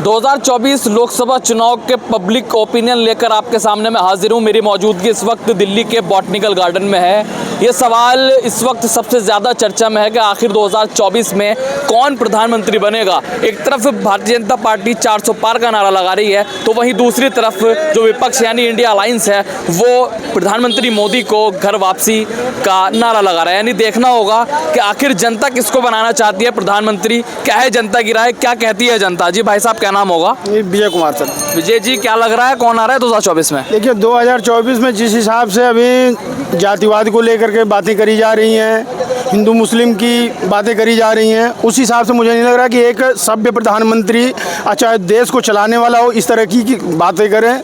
2024 लोकसभा चुनाव के public opinion लेकर आपके सामने मैं हाजिर हूँ। मेरी मौजूदगी इस वक्त दिल्ली के बॉटनिकल गार्डन में है। ये सवाल इस वक्त सबसे ज़्यादा चर्चा में है कि आखिर 2024 में कौन प्रधानमंत्री बनेगा। एक तरफ भारतीय जनता पार्टी 400 पार का नारा लगा रही है, तो वहीं दूसरी तरफ जो विपक्ष यानी इंडिया अलायंस है वो प्रधानमंत्री मोदी को घर वापसी का नारा लगा रहा है। यानी देखना होगा कि आखिर जनता किसको बनाना चाहती है प्रधानमंत्री। क्या है जनता की राय, क्या कहती है जनता। जी भाई साहब क्या नाम होगा? विजय कुमार सर। विजय जी क्या लग रहा है कौन आ रहा है 2024 में? देखिए 2024 में जिस हिसाब से अभी जातिवाद को लेकर के बातें करी जा रही हैं, हिंदू मुस्लिम की बातें करी जा रही हैं, उस हिसाब से मुझे नहीं लग रहा कि एक सभ्य प्रधानमंत्री चाहे देश को चलाने वाला हो इस तरह की बातें करें।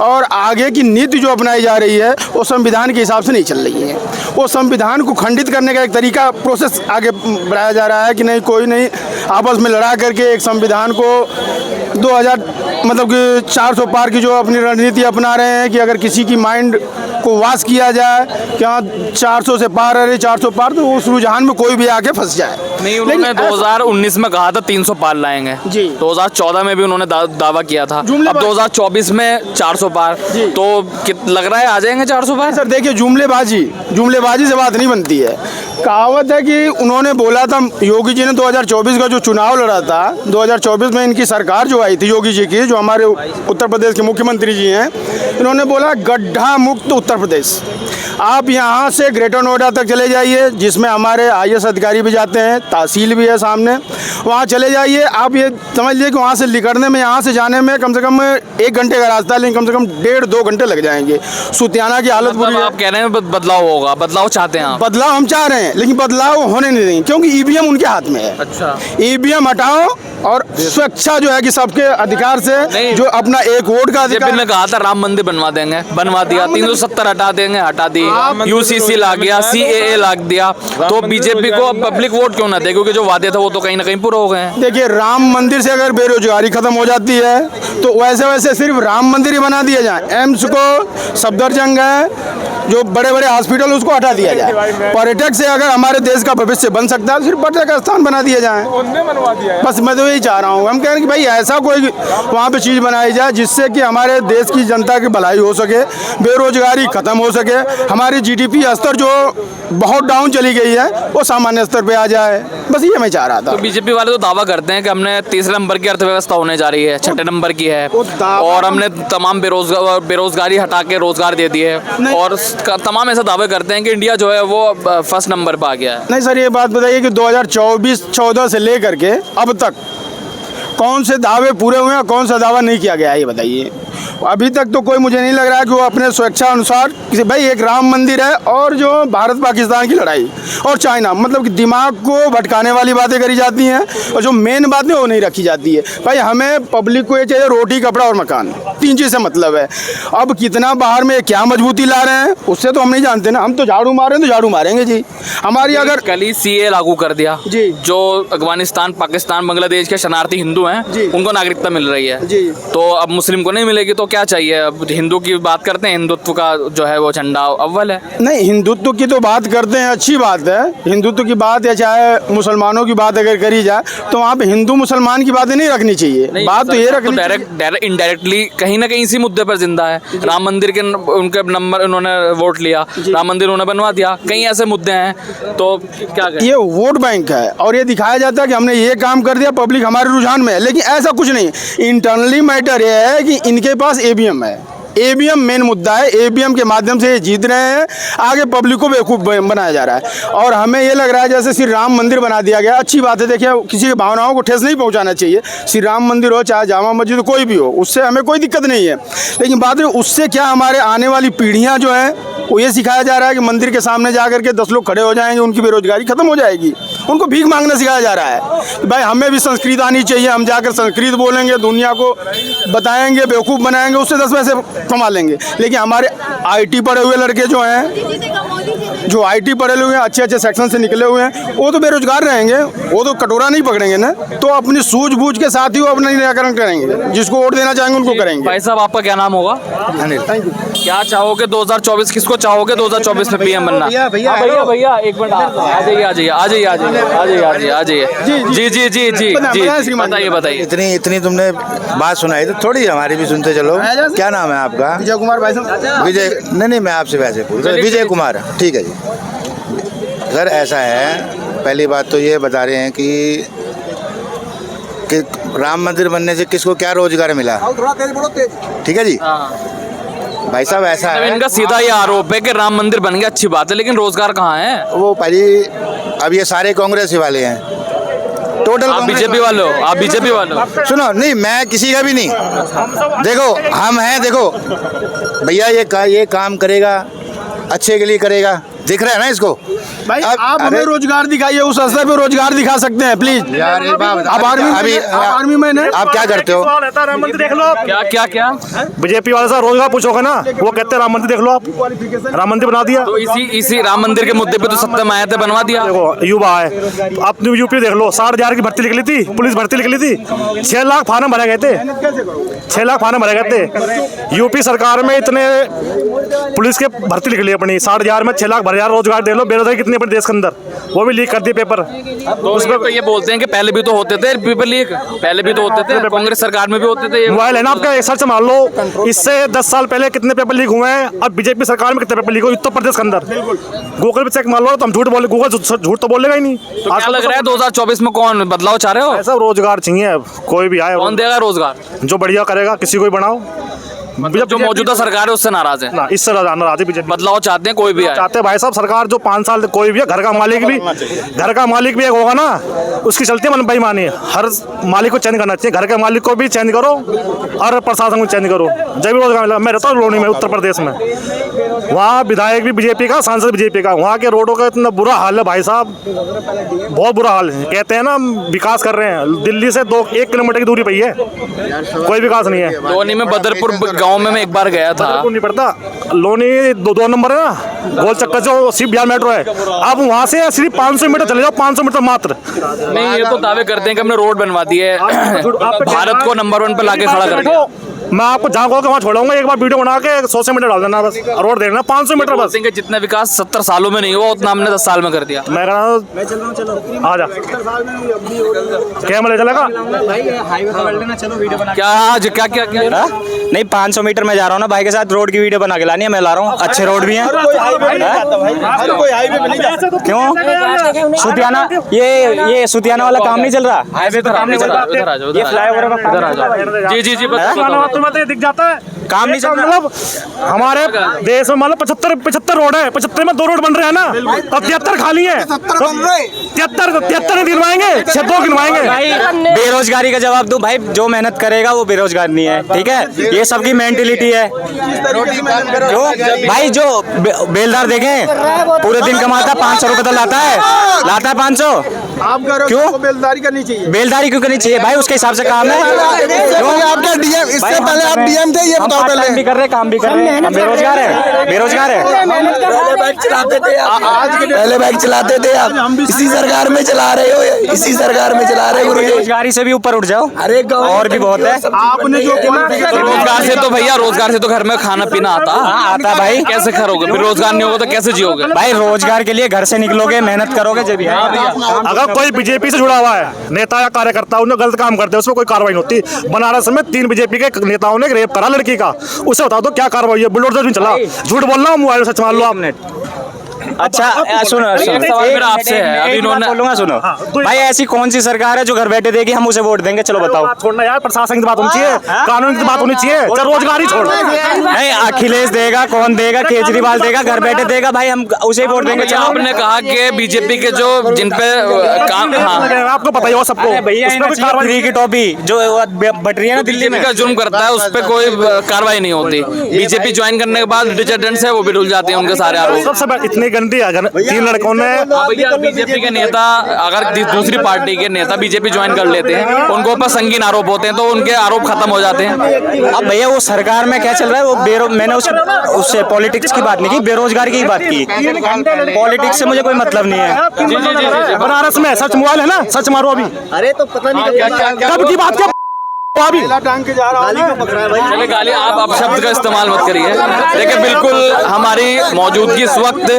और आगे की नीति जो अपनाई जा रही है वो संविधान के हिसाब से नहीं चल रही है। वो संविधान को खंडित करने का एक तरीका प्रोसेस आगे बढ़ाया जा रहा है कि नहीं कोई नहीं आपस में लड़ा करके एक संविधान को 2000 मतलब कि 400 पार की जो अपनी रणनीति अपना रहे हैं कि अगर किसी की माइंड को वाश किया जाए कि हाँ 400 से पार है 400 पार, तो उस रुझान में कोई भी आके फंस जाए। नहीं, उन्होंने 2019 में कहा था 300 पार लाएंगे जी। 2014 में भी उन्होंने दावा किया था। अब 2024 में 400 पार, तो लग रहा है आ जाएंगे 400 पार? सर देखिए जुमलेबाजी से बात नहीं बनती है। कहावत है कि उन्होंने बोला था, योगी जी ने 2024 का जो चुनाव लड़ा था, 2024 में इनकी सरकार जो आई थी योगी जी की, जो हमारे उत्तर प्रदेश के मुख्यमंत्री जी हैं, इन्होंने बोला गड्ढा मुक्त उत्तर प्रदेश। आप यहाँ से ग्रेटर नोएडा तक चले जाइए जिसमें हमारे IAS अधिकारी भी जाते हैं, तहसील भी है सामने, वहाँ चले जाइए। आप ये समझ लीजिए कि वहाँ से निकलने में यहाँ से जाने में कम से कम 1 घंटे का रास्ता, लेकिन कम से कम 1.5-2 घंटे लग जाएंगे। सुतियाना की हालत बुरी है। आप कह रहे हैं बदलाव होगा, बदलाव चाहते हैं आप? बदलाव हम चाह रहे हैं लेकिन बदलाव होने नहीं देंगे क्योंकि EVM उनके हाथ में है। अच्छा, EVM हटाओ और स्वेच्छा जो है कि सबके अधिकार से जो अपना एक वोट का अधिकार। ने कहा था राम मंदिर बनवा देंगे, बनवा दिया। 370 हटा देंगे, हटा दी। UCC ला गया, CAA ला दिया। तो बीजेपी को अब पब्लिक वोट क्यों ना दे, क्योंकि जो वादे था वो तो कहीं ना कहीं पूरे हो गए हैं। देखिए राम मंदिर से अगर बेरोजगारी खत्म हो जाती है तो वैसे सिर्फ राम मंदिर ही बना दिया जाए। एम्स को, सफदरजंग है, जो बड़े बड़े हॉस्पिटल उसको हटा दिया जाए। पर्यटक से अगर हमारे देश का भविष्य बन सकता है सिर्फ पर्यटक स्थान बना दिया जाए। बस मैं तो यही चाह रहा हूँ। हम कह रहे हैं कि भाई ऐसा कोई वहाँ पे चीज़ बनाई जाए जिससे कि हमारे देश की जनता की भलाई हो सके, बेरोजगारी खत्म हो सके, हमारी GDP स्तर जो बहुत डाउन चली गई है वो सामान्य स्तर पे आ जाए। बस ये मैं चाह रहा था। तो बीजेपी वाले तो दावा करते हैं कि हमने 3रे नंबर की अर्थव्यवस्था होने जा रही है, 6ठे नंबर की है, और हमने तमाम बेरोजगारी हटा के रोजगार दे दिए, और तमाम ऐसा दावे करते हैं कि इंडिया जो है वो 1st नंबर पर आ गया है। नहीं सर, ये बात बताइए कि 2024-14 से लेकर के अब तक कौन से दावे पूरे हुए हैं, कौन सा दावा नहीं किया गया है, ये बताइए। अभी तक तो कोई मुझे नहीं लग रहा है कि वो अपने स्वेच्छा अनुसार भाई एक राम मंदिर है और जो भारत पाकिस्तान की लड़ाई और चाइना, मतलब कि दिमाग को भटकाने वाली बातें करी जाती हैं और जो मेन बातें वो नहीं रखी जाती है। भाई हमें पब्लिक को ये चाहिए रोटी, कपड़ा और मकान, 3 चीज़ से मतलब है। अब कितना बाहर में क्या मजबूती ला रहे हैं उससे तो हम नहीं जानते ना। हम तो झाड़ू मार रहे हैं तो झाड़ू मारेंगे जी। हमारी अगर कल ही CAA लागू कर दिया जी, जो अफगानिस्तान, पाकिस्तान, बांग्लादेश के शरणार्थी हिंदू हैं उनको नागरिकता मिल रही है जी, तो अब मुस्लिम को नहीं मिलेगी। तो क्या चाहिए? अब हिंदू की बात करते हैं, हिंदुत्व का जो है वो झंडा अव्वल है। नहीं, हिंदुत्व की तो बात करते हैं, अच्छी बात है। हिंदुत्व की बात या चाहे मुसलमानों की बात अगर करी जाए तो वहाँ पे हिंदू मुसलमान की बातें नहीं रखनी चाहिए। बात तो ये रखनी, डायरेक्ट इनडायरेक्टली कहीं ना कहीं इसी मुद्दे पर जिंदा है। राम मंदिर के उनके नंबर उन्होंने वोट लिया, राम मंदिर उन्होंने बनवा दिया, कई ऐसे मुद्दे हैं। तो क्या ये वोट बैंक है और ये दिखाया जाता है कि हमने ये काम कर दिया, पब्लिक हमारे रुझान में है, लेकिन ऐसा कुछ नहीं। इंटरनली मैटर ये है कि इनके पास EVM है। EVM मेन मुद्दा है। EVM के माध्यम से ये जीत रहे हैं, आगे पब्लिक को बेवकूफ़ बनाया जा रहा है। और हमें ये लग रहा है जैसे श्री राम मंदिर बना दिया गया, अच्छी बात है। देखिए किसी की भावनाओं को ठेस नहीं पहुंचाना चाहिए। श्री राम मंदिर हो चाहे जामा मस्जिद कोई भी हो, उससे हमें कोई दिक्कत नहीं है, लेकिन बात है उससे क्या हमारे आने वाली पीढ़ियाँ जो हैं वो ये सिखाया जा रहा है कि मंदिर के सामने जा करके 10 लोग खड़े हो जाएंगे, उनकी बेरोजगारी खत्म हो जाएगी, उनको भीख मांगना सिखाया जा रहा है। भाई हमें भी संस्कृत आनी चाहिए, हम जाकर संस्कृत बोलेंगे, दुनिया को बताएंगे, बेवकूफ़ बनाएंगे, उससे 10 पैसे कमा लेंगे। लेकिन हमारे IT पढ़े हुए लड़के जो हैं जो IT पढ़े हुए हैं, अच्छे अच्छे सेक्शन से निकले हुए हैं, वो तो बेरोजगार रहेंगे, वो तो कटोरा नहीं पकड़ेंगे ना। तो अपनी सूझबूझ के साथ ही वो अपना निराकरण करेंगे, जिसको वोट देना चाहेंगे उनको करेंगे। भाई साहब आपका क्या नाम होगा? Anil, thank you. क्या चाहोगे 2024, किसको चाहोगे 2024 में PM बनना? भैया एक मिनट, आ जाइए। जी इतनी इतनी तुमने बात सुनाई तो थोड़ी हमारी भी सुनते चलो। क्या नाम है आपका? विजय कुमार भाई साहब। विजय नहीं मैं आपसे वैसे पूछ रहा। विजय कुमार, ठीक है जी। सर ऐसा है, पहली बात तो ये बता रहे हैं कि राम मंदिर बनने से किसको क्या रोजगार मिला, ठीक है जी। भाई साहब ऐसा है, इनका सीधा ये आरोप है कि राम मंदिर बन गया, अच्छी बात है, लेकिन रोजगार कहाँ है? वो पहली अब ये सारे कांग्रेसी वाले हैं, टोटल आप बीजेपी वाले हो, आप बीजेपी वाले हो। सुनो नहीं, मैं किसी का भी नहीं। देखो हम हैं, देखो भैया ये काम करेगा, अच्छे के लिए करेगा, दिख रहा है ना इसको। भाई आप हमें रोजगार दिखाइए, उस रास्ते पे रोजगार दिखा सकते हैं प्लीज। यार आप आर्मी में हैं? आप क्या करते हो? राम मंदिर देख लो आप। क्या बीजेपी वाले से रोजगार पूछोगे ना, वो कहते हैं राम मंदिर देख लो आप, राम मंदिर बना दिया। तो इसी राम मंदिर के मुद्दे पे तो सत्ता में आए थे, बनवा दिया। देखो युवा है, अपनी यूपी देख लो, 60,000 की भर्ती निकली थी, पुलिस भर्ती निकली थी, 6 लाख फार्म भरे गए थे, 6 लाख फार्म भरे गए थे। यूपी सरकार में इतने पुलिस के भर्ती निकली अपनी 60,000 में 6 लाख भरे। रोजगार देख लो, बेरोजगारी कितनी अपने देश के अंदर, वो भी लीक कर दिए पेपर। तो उसमें तो ये बोलते हैं कि पहले भी तो होते थे पेपर लीक, पहले भी तो होते थे, कांग्रेस सरकार में भी होते थे। मोबाइल है ना आपका, सर्च मार लो, इससे 10 साल पहले कितने पेपर लीक हुए हैं, अब बीजेपी सरकार में कितने पेपर लीक हुए उत्तर प्रदेश के अंदर। गूगल पे चेक मार लो, तो हम झूठ बोले, गूगल झूठ तो बोलेगा ही नहीं। तो क्या लग रहा है 2024 में कौन बदलाव चाह रहे हो? ऐसा रोजगार चाहिए, कोई भी आए, कौन देगा रोजगार? जो बढ़िया करेगा, किसी को भी बनाओ। मतलब जो मौजूदा सरकार है उससे नाराज है, ना इससे नाराज है बीजेपी। बदलाव चाहते हैं, कोई भी आए। चाहते हैं भाई साहब, सरकार जो 5 साल कोई भी है, घर का मालिक भी एक होगा ना, उसकी चलती है बेईमानी। हर मालिक को चेंज करना चाहिए, घर के मालिक को भी चेंज करो और प्रशासन को चेंज करो, जब भी रोजगार मिला। मैं रहता हूँ लोनी में, उत्तर प्रदेश में, वहाँ विधायक भी बीजेपी का, सांसद बीजेपी का, वहाँ के रोडों का इतना बुरा हाल है भाई साहब, बहुत बुरा हाल है। कहते हैं ना विकास कर रहे हैं, दिल्ली से 1 किलोमीटर की दूरी पे है, कोई विकास नहीं है। लोनी में बदरपुर गांव में मैं एक बार गया था। नहीं पड़ता, लोनी 2 नंबर है ना, गोल चक्कर जो सिर्फ बिहार मेट्रो है, आप वहाँ से सिर्फ 500 मीटर चले जाओ, 500 मीटर मात्र। नहीं, ये तो दावे करते हैं कि हमने रोड बनवा दी है, भारत को नंबर 1 पे लाके खड़ा कर दिया। मैं आपको जहाँ कहोगे वहाँ छोड़ाऊंगा, एक बार वीडियो बना के 100 मीटर डाल देना, बस रोड देखना 500 मीटर बस। जितना विकास 70 सालों में नहीं हुआ, उतना हमने 10 साल में कर दिया। मैं कह रहा हूँ आ जा, कैमरा चलेगा क्या? आज क्या क्या क्या नहीं 500 मीटर में जा रहा हूँ ना भाई के साथ, रोड की वीडियो बना के लानी है, मैं ला रहा हूँ, अच्छे रोड भी हैं। क्यों सुतियाना, ये सुतियाना वाला काम नहीं चल रहा, हाईवे पे काम नहीं चल रहा, ये फ्लाईओवर का इधर आ जाओ। जी तुम्हें दिख जाता है काम नहीं चल रहा। मतलब हमारे देश में मतलब 75 रोड है, 75 में 2 रोड बन रहे हैं ना, और 73 खाली है, 73 गिनवाएंगे, 2 गिनवाएंगे। भाई बेरोजगारी का जवाब दूं भाई, जो मेहनत करेगा वो बेरोजगार नहीं है, ठीक है, ये सबकी मेंटेलिटी है। जो भाई जो बेलदार देखें, पूरे दिन कमाता है, 500 रुपए तो लाता है 500। आप क्यों बेलदारी करनी चाहिए? बेलदारी क्यों करनी चाहिए भाई, उसके हिसाब से काम है। आपका डीएम, इससे पहले आप डीएम थे, ये बताओ। काम भी कर रहे, काम भी कर रहे हैं, बेरोजगार है, बेरोजगार है। पहले बाइक चलाते थे आप, इसी सरकार में चला रहे हो, इसी सरकार में चला रहे हो। बेरोजगारी से भी ऊपर उठ जाओ, अरे और भी बहुत है। आपने जो रोजगार से तो भैया, रोजगार से तो घर में खाना पीना आता। आता भाई, कैसे करोगे? फिर रोजगार नहीं होगा तो कैसे जियोगे? भाई रोजगार के लिए घर से निकलोगे, मेहनत करोगे जब भी। अगर कोई बीजेपी से जुड़ा हुआ है नेता या कार्यकर्ता, उन्हें गलत काम करते हैं, उसमें कोई कार्रवाई नहीं होती। बनारस में 3 बीजेपी के नेताओं ने रेप करा लड़की का, उसे बता दो क्या कार्रवाई है? बुलडोजर भी चला, झूठ बोल रहा हूँ, मोबाइल सच मान लो आप। अच्छा सुनो, सवाल मेरा आपसे है, अभी इन्होंने बोलूंगा, सुनो भाई, ऐसी कौन सी सरकार है जो घर बैठे देगी हम उसे वोट देंगे? चलो बताओ। छोड़ना यार, प्रशासन की बात होनी चाहिए, कानून की बात होनी चाहिए, रोजगार ही छोड़। नहीं, अखिलेश देगा, कौन देगा? केजरीवाल देगा, घर बैठे देगा भाई, हम उसे वोट देंगे। चलो, आपने कहा कि बीजेपी के जो जिन पे काम, आपको पता ही हो सबको, भैया फ्री की टॉपी जो बट रही है ना दिल्ली में, का जुर्म करता है, उस पर कोई कार्रवाई नहीं होती। बीजेपी ज्वाइन करने के बाद डिटर्जेंट्स है वो भी धुल जाते हैं उनके सारे आरोप। सबसे इतनी गारंटी है। 3 लड़कों ने भैया बीजेपी के नेता अगर दूसरी पार्टी के नेता बीजेपी ज्वाइन कर लेते हैं, उनको ऊपर संगीन आरोप होते हैं, तो उनके आरोप खत्म हो जाते हैं। अब भैया वो सरकार में क्या चल रहा है, वो मैंने उससे पॉलिटिक्स की बात नहीं की, बेरोजगारी की बात की। पॉलिटिक्स से मुझे कोई मतलब नहीं है। बनारस में सच मोबाइल है ना, सच मारो अभी। अरे तो पता नहीं कब की बात क्या अभी चले गाली आप अब शब्द का इस्तेमाल मत करिए। देखिए बिल्कुल हमारी मौजूदगी इस वक्त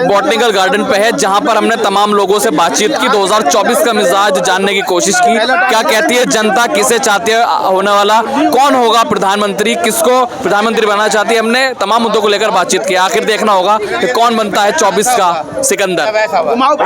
बॉटनिकल गार्डन पे है, जहां पर हमने तमाम लोगों से बातचीत की, 2024 का मिजाज जानने की कोशिश की। क्या कहती है जनता, किसे चाहती है होने वाला, कौन होगा प्रधानमंत्री, किसको प्रधानमंत्री बनाना चाहती है। हमने तमाम मुद्दों को लेकर बातचीत की। आखिर देखना होगा कि कौन बनता है 24 का सिकंदर।